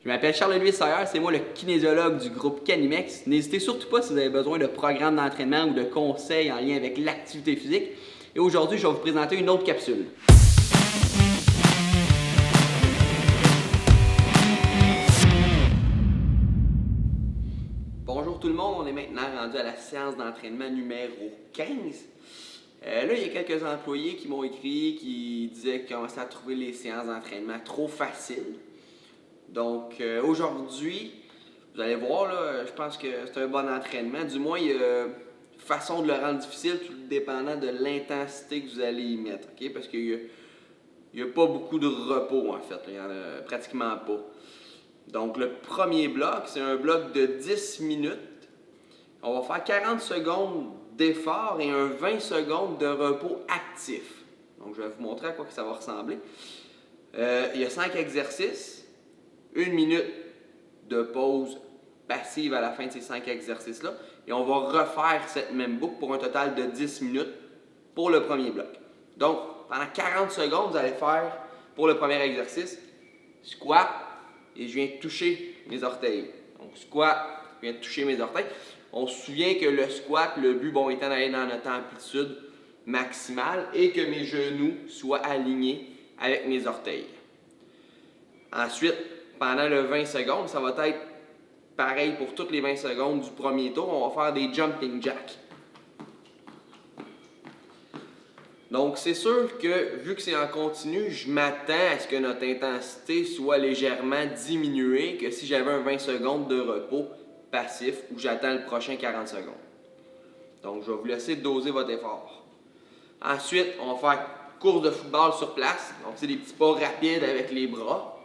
Je m'appelle Charles-Louis Sayer, c'est moi le kinésiologue du groupe Canimex. N'hésitez surtout pas si vous avez besoin de programmes d'entraînement ou de conseils en lien avec l'activité physique. Et aujourd'hui, je vais vous présenter une autre capsule. Bonjour tout le monde, on est maintenant rendu à la séance d'entraînement numéro 15. Là, il y a quelques employés qui m'ont écrit, qui disaient qu'ils commençaient à trouver les séances d'entraînement trop faciles. Donc aujourd'hui, vous allez voir, là, je pense que c'est un bon entraînement. Du moins, il y a une façon de le rendre difficile, tout dépendant de l'intensité que vous allez y mettre. Okay? Parce qu'il n'y a pas beaucoup de repos en fait, il n'y en a pratiquement pas. Donc le premier bloc, c'est un bloc de 10 minutes. On va faire 40 secondes d'effort et un 20 secondes de repos actif. Donc je vais vous montrer à quoi que ça va ressembler. Il y a 5 exercices. 1 minute de pause passive à la fin de ces 5 exercices-là. Et on va refaire cette même boucle pour un total de 10 minutes pour le premier bloc. Donc, pendant 40 secondes, vous allez faire, pour le premier exercice, squat et je viens toucher mes orteils. Donc, squat, je viens toucher mes orteils. On se souvient que le squat, le but étant d'aller dans notre amplitude maximale et que mes genoux soient alignés avec mes orteils. Ensuite, pendant le 20 secondes, ça va être pareil pour toutes les 20 secondes du premier tour. On va faire des jumping jacks. Donc, c'est sûr que, vu que c'est en continu, je m'attends à ce que notre intensité soit légèrement diminuée que si j'avais un 20 secondes de repos passif où j'attends le prochain 40 secondes. Donc, je vais vous laisser doser votre effort. Ensuite, on va faire course de football sur place. Donc, c'est des petits pas rapides avec les bras.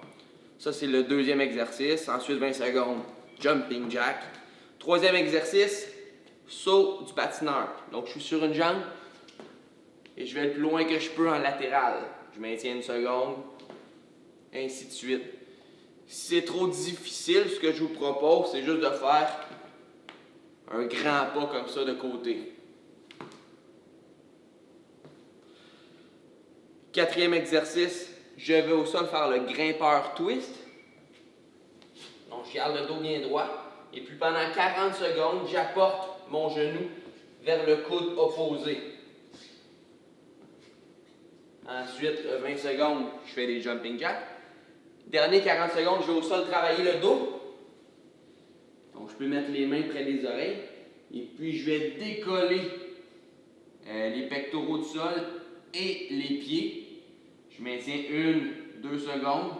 Ça, c'est le deuxième exercice. Ensuite, 20 secondes, jumping jack. Troisième exercice, saut du patineur. Donc, je suis sur une jambe et je vais le plus loin que je peux en latéral. Je maintiens une seconde, ainsi de suite. Si c'est trop difficile, ce que je vous propose, c'est juste de faire un grand pas comme ça de côté. Quatrième exercice, je vais au sol faire le grimpeur twist. Donc, je garde le dos bien droit. Et puis, pendant 40 secondes, j'apporte mon genou vers le coude opposé. Ensuite, 20 secondes, je fais des jumping jacks. Dernier 40 secondes, je vais au sol travailler le dos. Donc, je peux mettre les mains près des oreilles. Et puis, je vais décoller les pectoraux du sol et les pieds. Je maintiens 1-2 secondes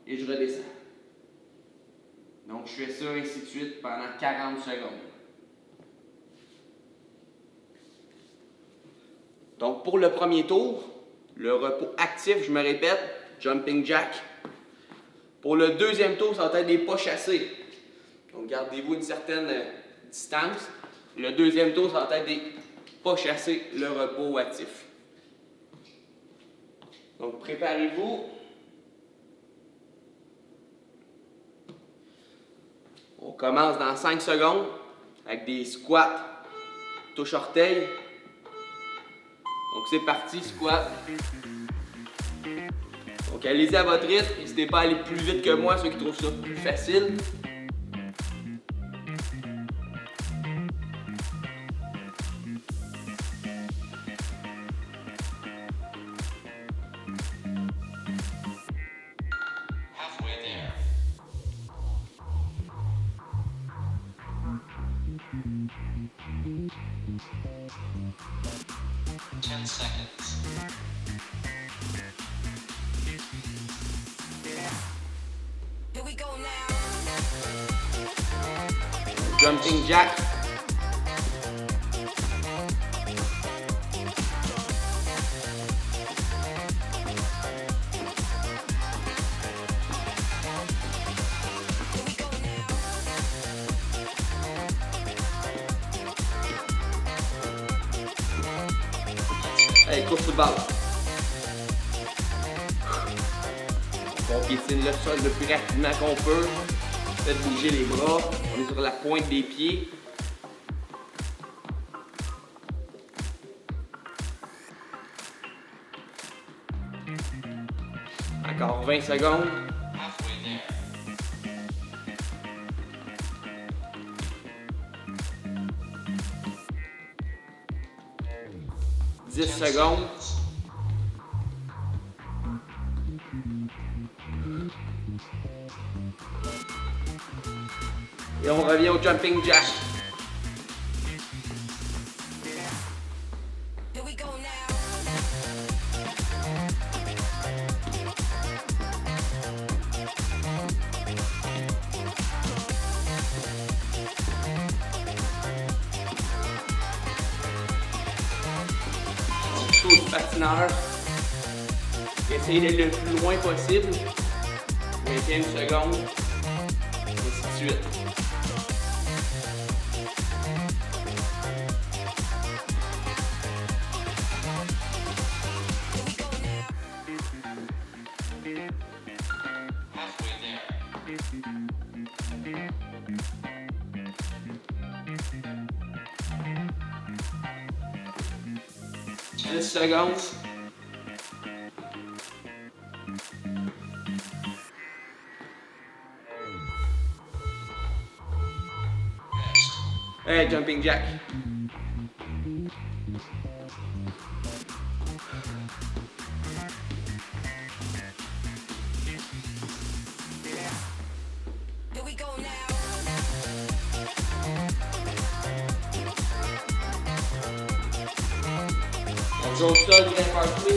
et je redescends. Donc, je fais ça ainsi de suite pendant 40 secondes. Donc, pour le premier tour, le repos actif, je me répète, jumping jack. Pour le deuxième tour, ça va être des pas chassés. Donc, gardez-vous une certaine distance. Le deuxième tour, ça va être des pas chassés, le repos actif. Donc, préparez-vous. On commence dans 5 secondes avec des squats touche-orteil. Donc, c'est parti, squat. Donc, allez-y à votre rythme. N'hésitez pas à aller plus vite que moi, ceux qui trouvent ça plus facile. Jumping jack. Allez, course football. On piétine le sol le plus rapidement qu'on peut. Faites bouger les bras. On est sur la pointe des pieds. Encore 20 secondes. 10 secondes. Et on revient au jumping jack. On touche le patineur. Essayez d'être le plus loin possible. 21 secondes. Et ainsi de suite. Secondes. Hey, jumping jack. Here we go now. On joue au sol, bien parti.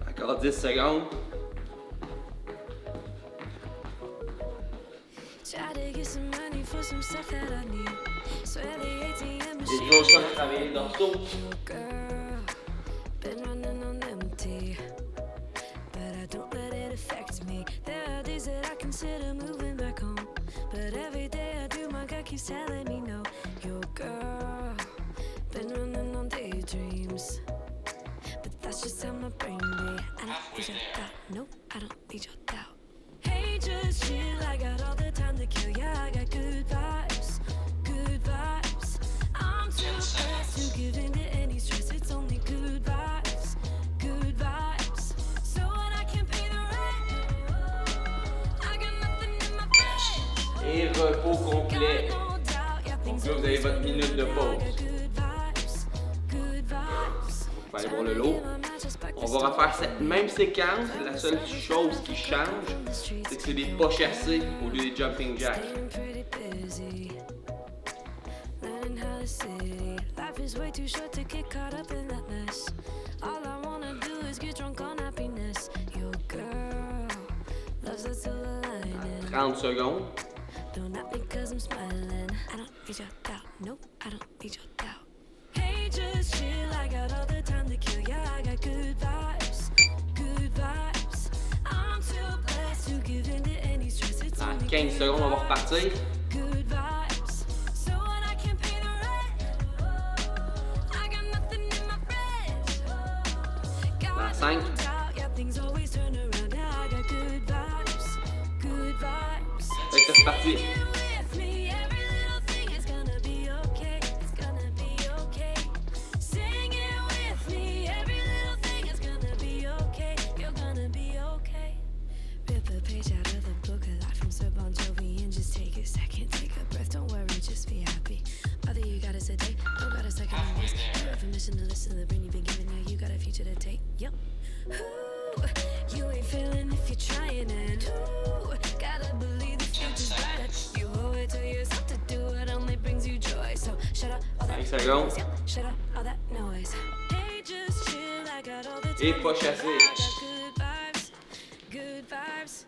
Encore 10 secondes. J'ai toujours ça de travailler le dorso. That's just how my brain be. I don't need your doubt. No, I don't need your doubt. Hey, just chill. I got all the time to kill. Yeah, I got good vibes. Good vibes. I'm too blessed to give in to any stress. It's only good vibes. Good vibes. So when I can't pay the rent, I got nothing in my bed. Et repos complet. Donc là, vous avez votre minute de pause. On va aller voir le lot. On va refaire cette même séquence. La seule chose qui change, c'est que c'est des pas chassés au lieu des jumping jacks. À 30 secondes. Just chill, I got all the time to kill. Yeah, I got good vibes, good vibes. I'm too blessed to give in to any stress. It's Dans only 15 secondes, on va repartir. good vibes. So when I can't pay the rent, I got nothing in my fridge. Dans 5. Yeah, things always turn around. Yeah, I got good vibes, good vibes. Fait que c'est reparti. With me, every little thing is gonna be okay. It's gonna be okay. Sing it with me, every little thing is gonna be okay. You're gonna be okay. Rip a page out of the book of life from Sir Bon Jovi and just take a second, take a breath. Don't worry, just be happy. Other you got is a day, don't got a second on this. You have permission to listen to the brain you've been given. Now you got a future to take. Yep. Ooh, you ain't feeling if you're trying, and ooh, gotta believe the future's brighter. You owe it to yourself to do what only brings you joy. So shut up all that 5 secondes. Yep, shut up all that noise. Hey, just chill, I got all the Et time. pas chassé. I got good vibes, good vibes.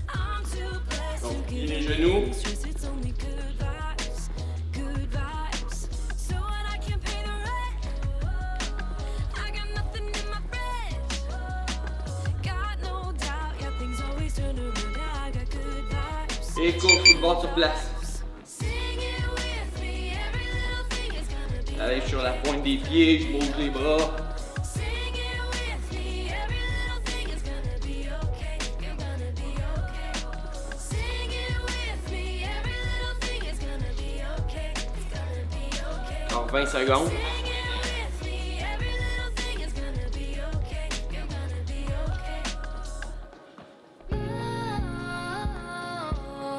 I'm too blessed to Donc, give les you genoux. any stress. It's only good vibes, good vibes. So when Et coach football sur place. Sing it with me, every little thing is gonna be Allez sur la pointe des pieds, je bouge les bras. Sing it with me, every little thing is gonna be okay. You're gonna be okay. Sing it with me, every little thing is gonna be okay. It's gonna be okay. Encore 20 secondes. Sing it with me, every little thing is gonna be okay. You're gonna be okay.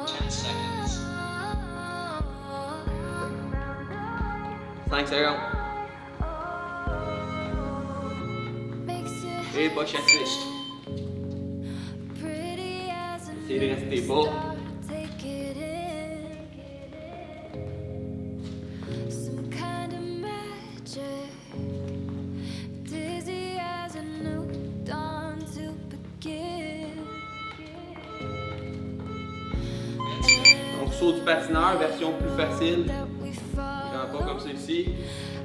10 seconds. 5 secondes. Makes it Et pas chassé. pretty as a Essayez de rester bas. take it in. Some kind of magic. Dizzy as a new dawn to begin. Donc saut du patineur, version plus facile. That we Grand fall pas comme celle-ci.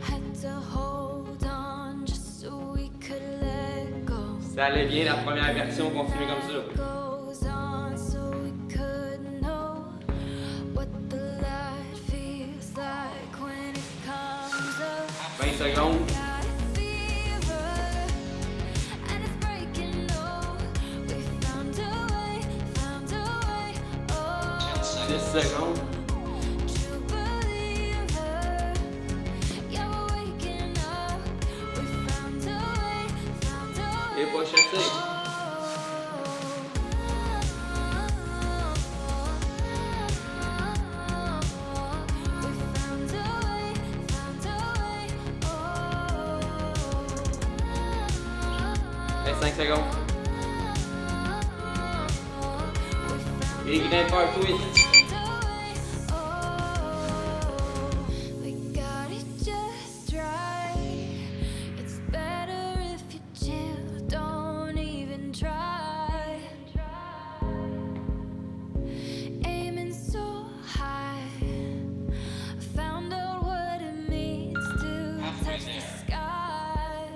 had to hold on just so we could let go. Ça allait bien la première version, continuez comme ça. Goes on so we could know what the light feels like when it comes up. 20 secondes. Got a fever and it's breaking low. We found a way, oh. 10 10 secondes. True believer, yeah, we're waking up. We found a way, Et pas chassé. Et 5 secondes. Et grimpeur twist. We got it just right. It's better if you chill, don't even try. Aiming so high, found out what it means to touch the sky.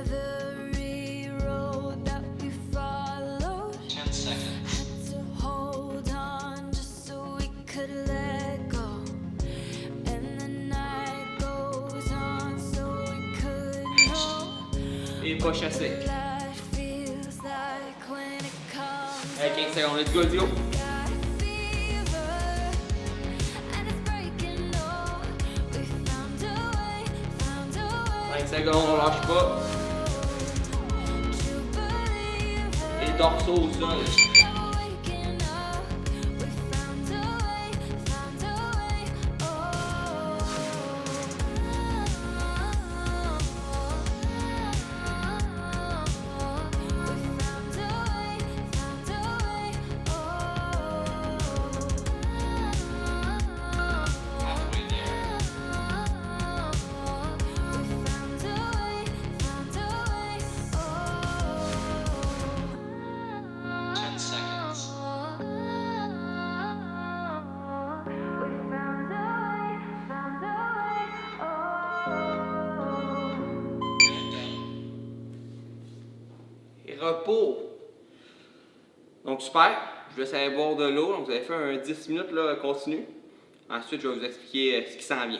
Every road that we followed 10 seconds. had to hold on just so we could let go. And the night goes on so we could know Et pas chassé. what life feels like when it comes. Et 15 secondes. Let's go, let's go. Got a fever and it's breaking low. We found a way, 5 secondes, on lâche pas. true believer. Et torso au sol. Yeah, we're waking up. We found a way, Halfway there. found a way, 10 seconds. Et repos. Donc super. Je vais laisse aller boire de l'eau. Donc vous avez fait un 10 minutes là, continu. Ensuite, je vais vous expliquer ce qui s'en vient.